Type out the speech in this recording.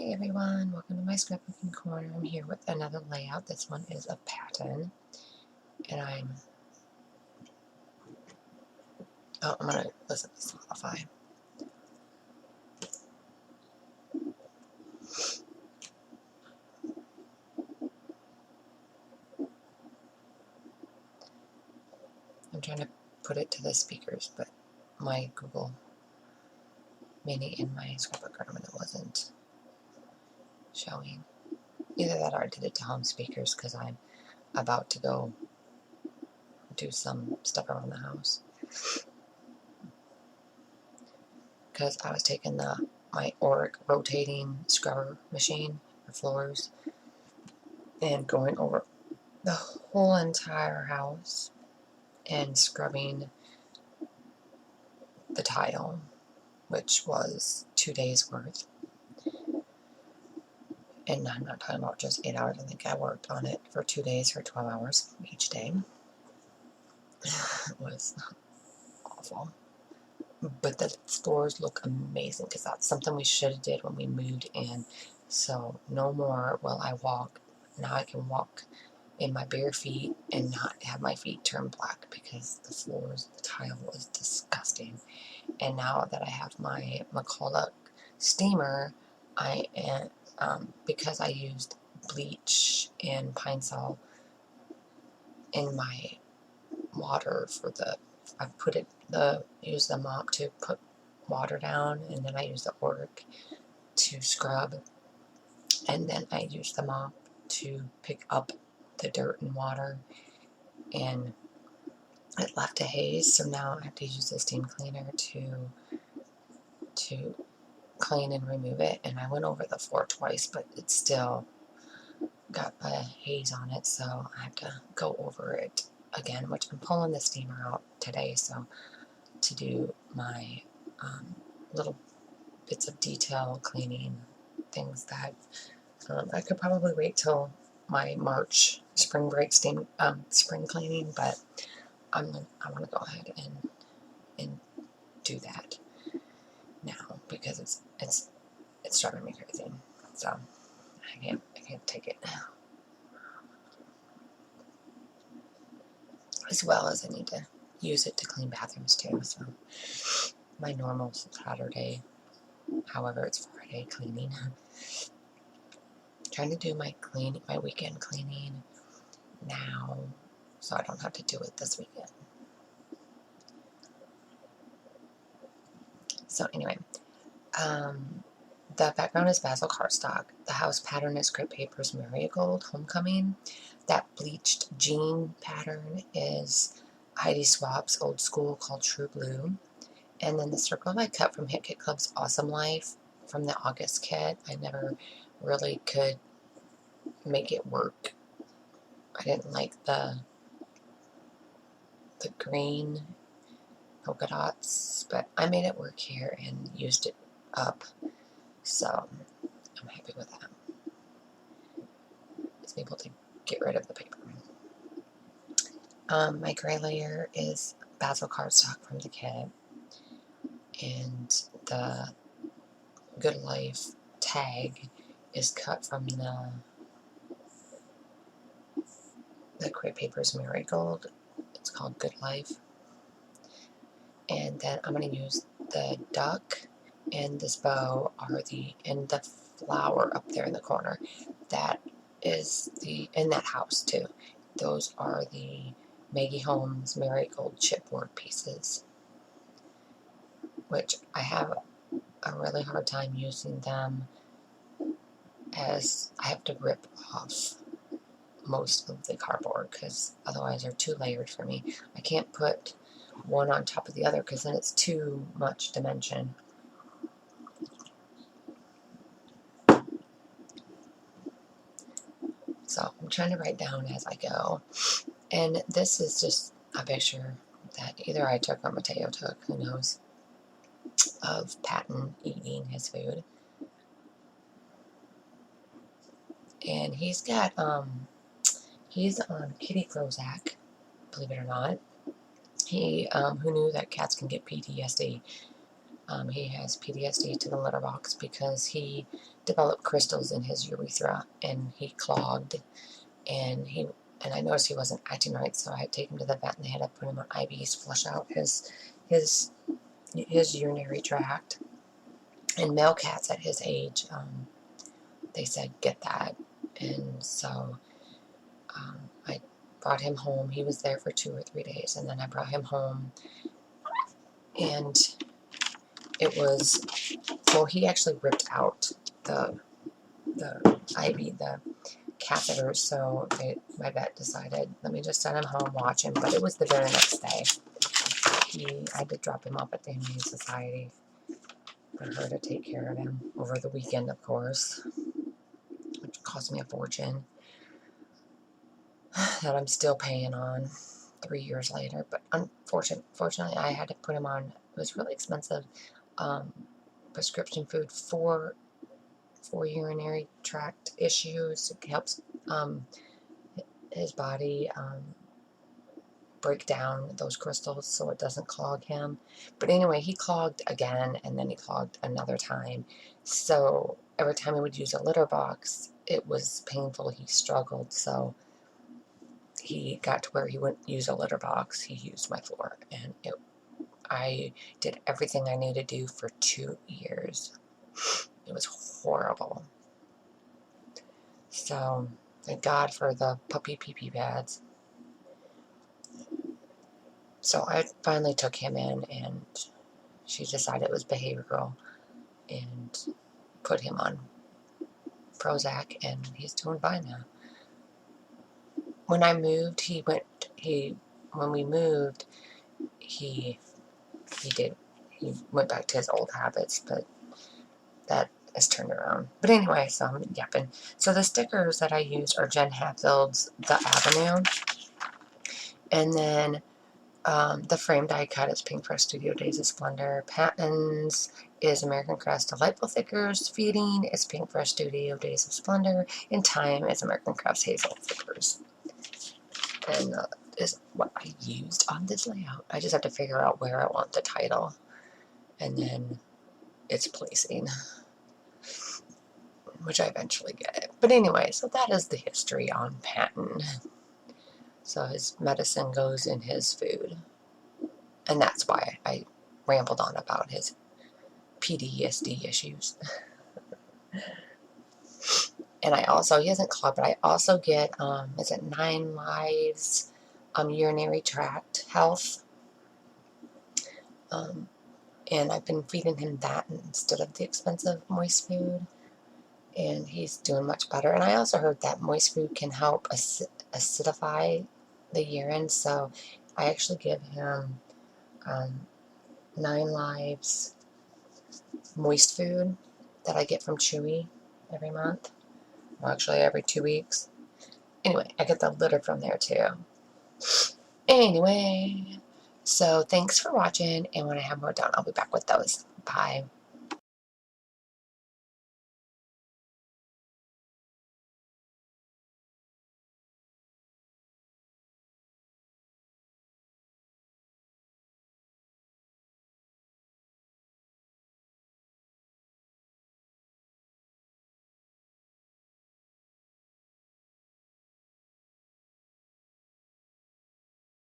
Hey everyone, welcome to my scrapbooking corner. I'm here with another layout. This one is a Patton, and I'm gonna listen to Spotify. I'm trying to put it to the speakers, but my Google Mini in my scrapbook room and it wasn't showing. Either that or I did it to home speakers because I'm about to go do some stuff around the house. Because I was taking my Oric rotating scrubber machine for floors and going over the whole entire house and scrubbing the tile, which was 2 days worth. And I'm not talking about just 8 hours. I think I worked on it for 2 days for 12 hours each day. It was awful. But the floors look amazing because that's something we should have did when we moved in. So no more will I walk. Now I can walk in my bare feet and not have my feet turn black because the floors, the tile was disgusting. And now that I have my McCulloch steamer, I am, because I used bleach and pine sol in my water for I used the mop to put water down, and then I used the Oric to scrub, and then I used the mop to pick up the dirt and water, and it left a haze, so now I have to use the steam cleaner to clean and remove it. And I went over the floor twice, but it still got a haze on it, so I have to go over it again, which I'm pulling the steamer out today, so to do my little bits of detail cleaning, things that I could probably wait till my March spring break spring cleaning, but I want to go ahead and do that now because it's driving me crazy. So I can't take it now. As well as I need to use it to clean bathrooms too. So my normal Saturday, however it's Friday cleaning. Trying to do my weekend cleaning now, so I don't have to do it this weekend. So anyway, the background is basil cardstock. The house pattern is Scrap Papers Marigold Homecoming. That bleached jean pattern is Heidi Swap's old school called True Blue. And then the circle I cut from Hit Kit Club's Awesome Life from the August kit. I never really could make it work. I didn't like the green polka dots, but I made it work here and used it up, so I'm happy with that. I was able to get rid of the paper. My gray layer is basil cardstock from the kit, and the Good Life tag is cut from the Crepe Papers Marigold. It's called Good Life. And then I'm going to use the duck and this bow and the flower up there in the corner. That is in that house too. Those are the Maggie Holmes Marigold chipboard pieces, which I have a really hard time using them, as I have to rip off most of the cardboard because otherwise they're too layered for me. I can't put one on top of the other because then it's too much dimension. So I'm trying to write down as I go. And this is just a picture that either I took or Mateo took, who knows, of Patton eating his food. And he's on kitty Prozac, believe it or not. Who knew that cats can get PTSD? He has PTSD to the litter box because he developed crystals in his urethra and he clogged, and I noticed he wasn't acting right, so I had to take him to the vet and they had to put him on IVs, flush out his urinary tract. And male cats at his age, they said get that, and so I brought him home. He was there for 2 or 3 days, and then I brought him home, and it was, well, he actually ripped out the IV, the catheter, so my vet decided, let me just send him home, watch him, but it was the very next day. I had to drop him off at the Humane Society for her to take care of him over the weekend, of course, which cost me a fortune that I'm still paying on 3 years later. But unfortunately, I had to put him on, it was really expensive, prescription food for urinary tract issues. It helps his body break down those crystals so it doesn't clog him. But anyway, he clogged again, and then he clogged another time. So every time he would use a litter box, it was painful. He struggled. So he got to where he wouldn't use a litter box. He used my floor. And I did everything I needed to do for 2 years. It was horrible. So thank God for the puppy pee-pee pads. So I finally took him in, and she decided it was behavioral and put him on Prozac, and he's doing fine now. When I moved, when we moved, he went back to his old habits, but that has turned around. But anyway, so I'm yapping. So the stickers that I used are Jen Hatfield's The Avenue, and then the frame die cut is Pink Fresh Studio Days of Splendor. Patton's is American Crafts Delightful Thickers. Feeding is Pink Fresh Studio Days of Splendor. And Time is American Crafts Hazel Thickers. And is what I used on this layout. I just have to figure out where I want the title, and then its placing, which I eventually get it. But anyway, so that is the history on Patton. So his medicine goes in his food. And that's why I rambled on about his PTSD issues. And I also, he hasn't clogged, but I also get, is it 9 Lives urinary tract health? And I've been feeding him that instead of the expensive moist food. And he's doing much better. And I also heard that moist food can help acidify the urine. So I actually give him 9 Lives moist food that I get from Chewy every month. Well, actually every 2 weeks. Anyway, I get the litter from there too. Anyway, so thanks for watching, and when I have more done, I'll be back with those. Bye.